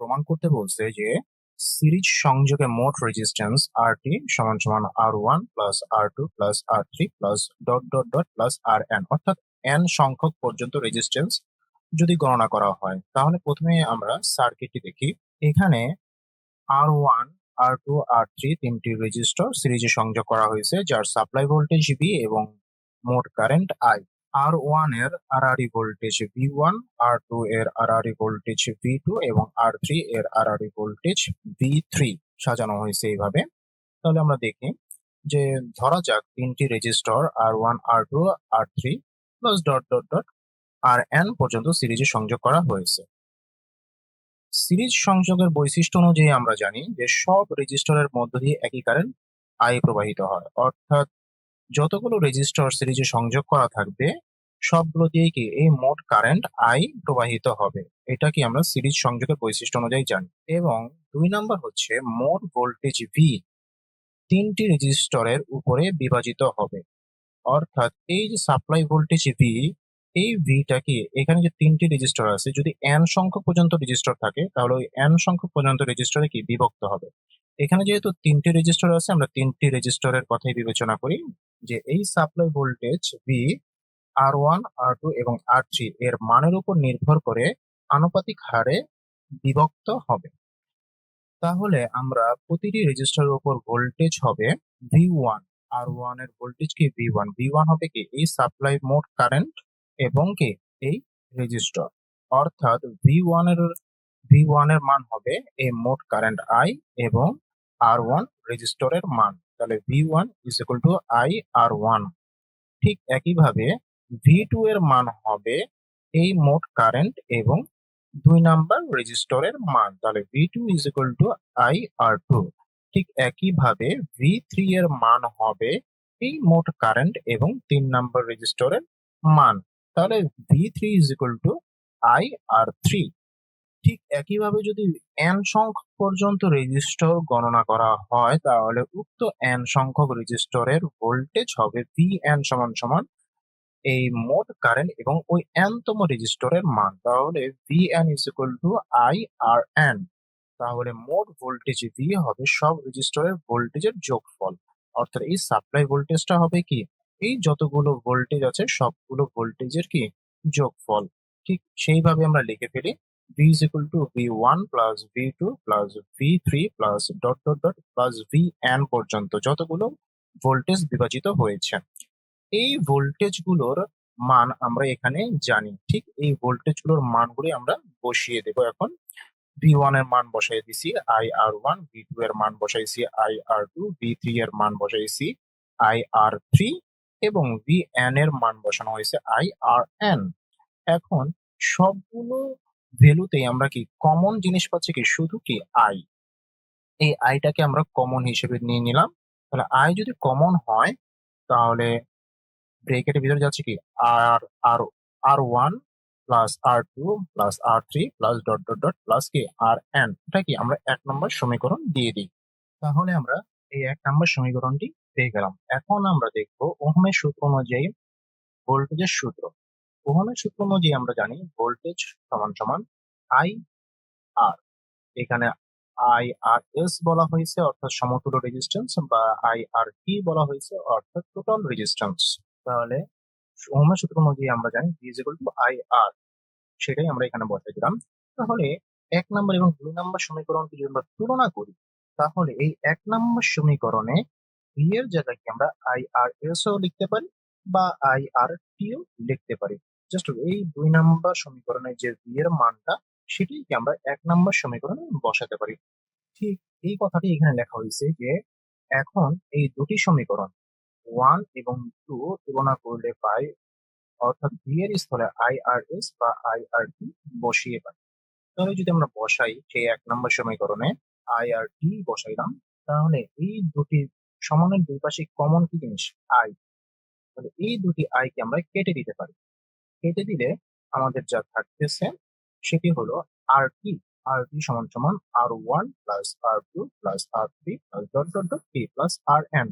প্রমাণ করতে বলছে যে সিরিজ সংযোগে মোট রেজিস্ট্যান্স RT সমান সমান R1 plus R2 plus R3 plus dot dot dot plus RN, অর্থাৎ n সংখ্যক পর্যন্ত রেজিস্ট্যান্স যদি গণনা করা হয়। তাহলে প্রথমে আমরা সার্কিটটি দেখি। এখানে R1, R2, R3 তিনটি রেজিস্টর সিরিজে সংযোগ করা হয়েছে, যার সাপ্লাই ভোল্টেজ V এবং মোট কারেন্ট I। R1 এর আরআরই ভোল্টেজ V1, R2 এর আরআরই ভোল্টেজ V2 এবং R3 এর আরআরই ভোল্টেজ V3 সাজানো হয়েছে এইভাবে। তাহলে আমরা দেখি যে ধরা যাক তিনটি resistor R1, R2, R3 plus dot dot dot RN পর্যন্ত সিরিজে সংযোগ করা হয়েছে। সিরিজ সংযোগের বৈশিষ্ট্য অনুযায়ী আমরা জানি যে সব রেজিস্টরের মধ্য দিয়ে একই কারেন্ট I প্রবাহিত হয়, অর্থাৎ যতগুলো রেজিস্টর সিরিজে সংযোগ করা থাকবে সবগুলো দিয়ে কি এই মোট কারেন্ট I প্রবাহিত হবে। এটা কি আমরা সিরিজ সংযোগের বৈশিষ্ট্য অনুযায়ী জানি। এবং 2 নাম্বার হচ্ছে মোট ভোল্টেজ V তিনটি রেজিস্টরের উপরে বিভাজিত হবে, অর্থাৎ এই যে সাপ্লাই ভোল্টেজ V, এই ভিটা কি এখানে যে তিনটি রেজিস্টর আছে, যদি n সংখ্যক পর্যন্ত রেজিস্টর থাকে তাহলে ওই n সংখ্যক পর্যন্ত রেজিস্টরে কি বিভক্ত হবে। এখানে যেহেতু তিনটি রেজিস্টর আছে, আমরা তিনটি রেজিস্টরের কথাই বিবেচনা করি যে এই supply voltage V R1, R2 এবং R3 এর মানের উপর নির্ভর করে আনুপাতিক হারে বিভক্ত হবে। তাহলে আমরা প্রতিটি রেজিস্টরের উপর ভোল্টেজ হবে V1। R1 এর ভোল্টেজ কি V1, V1 হবে কি এই সাপ্লাই মোট কারেন্ট এবং কি এই রেজিস্টর, অর্থাৎ V1 এর মান হবে এই মোট কারেন্ট I এবং R1 রেজিস্টরের মান। তাহলে V1 is equal to I R1। ঠিক একইভাবে V2 এর মান হবে এই মোট কারেন্ট এবং 2 নাম্বার রেজিস্টরের মান। তাহলে V2 is equal to I R2। ঠিক একইভাবে V3 এর মান হবে এই মোট কারেন্ট এবং 3 নাম্বার রেজিস্টরের মান। তাহলে V3 is equal to I R3। ঠিক একইভাবে যদি n সংখ্যক পর্যন্ত রেজিস্টর গণনা করা হয় তাহলে উক্ত n সংখ্যক রেজিস্টরের ভোল্টেজ হবে Vn সমান সমান এই মোট কারেন্ট এবং ওই n তম রেজিস্টরের মান। তাহলে Vn is equal to IRN। তাহলে মোট ভোল্টেজ V হবে সব রেজিস্টরের ভোল্টেজের যোগফল, অর্থাৎ এই সাপ্লাই ভোল্টেজটা হবে কি এই যতগুলো ভোল্টেজ আছে সবগুলো ভোল্টেজের কি যোগফল। ঠিক সেইভাবে আমরা লিখে ফেলি V is equal to V1 plus V2 plus V3 plus dot dot dot plus Vn পর্যন্ত যতগুলো ভোল্টেজ বিভাজিত হয়েছে। এই ভোল্টেজ গুলোর মান আমরা এখানে জানি। ঠিক এই ভোল্টেজ গুলোর মানগুলি আমরা বসিয়ে দেব। এখন V1 এর মান বসাই দিছি IR1, V2 এর মান বসাইছি IR2, V3 এর মান বসাইছি IR3 এবং Vn এর মান বসানো হয়েছে IRN। এখন সবগুলো ভ্যালুতেই আমরা কি কমন জিনিস পাচ্ছি কি শুধু কি I। এই আইটাকে আমরা কমন হিসেবে নিয়ে নিলাম। তাহলে I যদি কমন হয় তাহলে ব্রেকেটের ভিতরে যাচ্ছে কি আর আর R1 plus R2 plus R3 plus dot dot dot plus কি RN। এটা কি আমরা 1 নম্বর সমীকরণ দিয়ে দিই। তাহলে আমরা এই 1 নম্বর সমীকরণটি পেয়ে গেলাম। এখন আমরা দেখব ওহমের সূত্র অনুযায়ী ভোল্টেজের সূত্র। ওহমের সূত্র অনুযায়ী আমরা জানি ভোল্টেজ সমান সমান I R। এখানে IRS বলা হয়েছে অর্থাৎ সমতুল্য রেজিস্ট্যান্স, বা IRT বলা হয়েছে অর্থাৎ টোটাল রেজিস্ট্যান্স। তাহলে ওহমের সূত্র অনুযায়ী আমরা জানি V is equal to IR, সেটাই আমরা এখানে বসাই দিলাম। তাহলে 1 নম্বর এবং 2 নম্বর সমীকরণটি যদি আমরা তুলনা করি তাহলে এই 1 নম্বর সমীকরণে V এর জায়গায় কি আমরা IRS ও লিখতে পারি বা IRT ও লিখতে পারি। জাস্ট এই 2 নম্বর সমীকরণে যে V এর মানটা সেটাই কি আমরা 1 নম্বর সমীকরণে বসাতে পারি। ঠিক এই কথাটি এখানে লেখা হয়েছে যে এখন এই দুটি সমীকরণ 1 এবং 2 তুলনা করলে পাই, অর্থাৎ V এর স্থলে IRS বা IRT বসিয়ে পাই। তাহলে যদি আমরা বসাই সেই 1 নম্বর সমীকরণে IRT বসাইলাম, তাহলে এই দুটি সমানের দুই পাশে কমন কি জিনিস I। তাহলে এই দুটি I কে আমরা কেটে দিতে পারি। কেটে দিলে আমাদের যা থাকতেছে সেটি হলো RT। RT সমান সমান R1 plus R2 plus R3 plus dot dot dot T plus RN,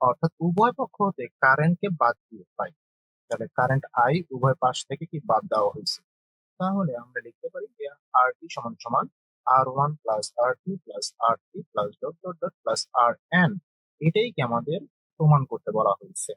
অর্থাৎ উভয় পক্ষ হতে কারেন্টকে বাদ দিয়ে পাই। তাহলে কারেন্ট I উভয় পাশ থেকে কি বাদ দেওয়া হয়েছে। তাহলে আমরা লিখতে পারি যে RT সমান সমান R one plus R two plus R three plus dot dot dot plus R N, এটাই কি আমাদের প্রমাণ করতে বলা হয়েছে।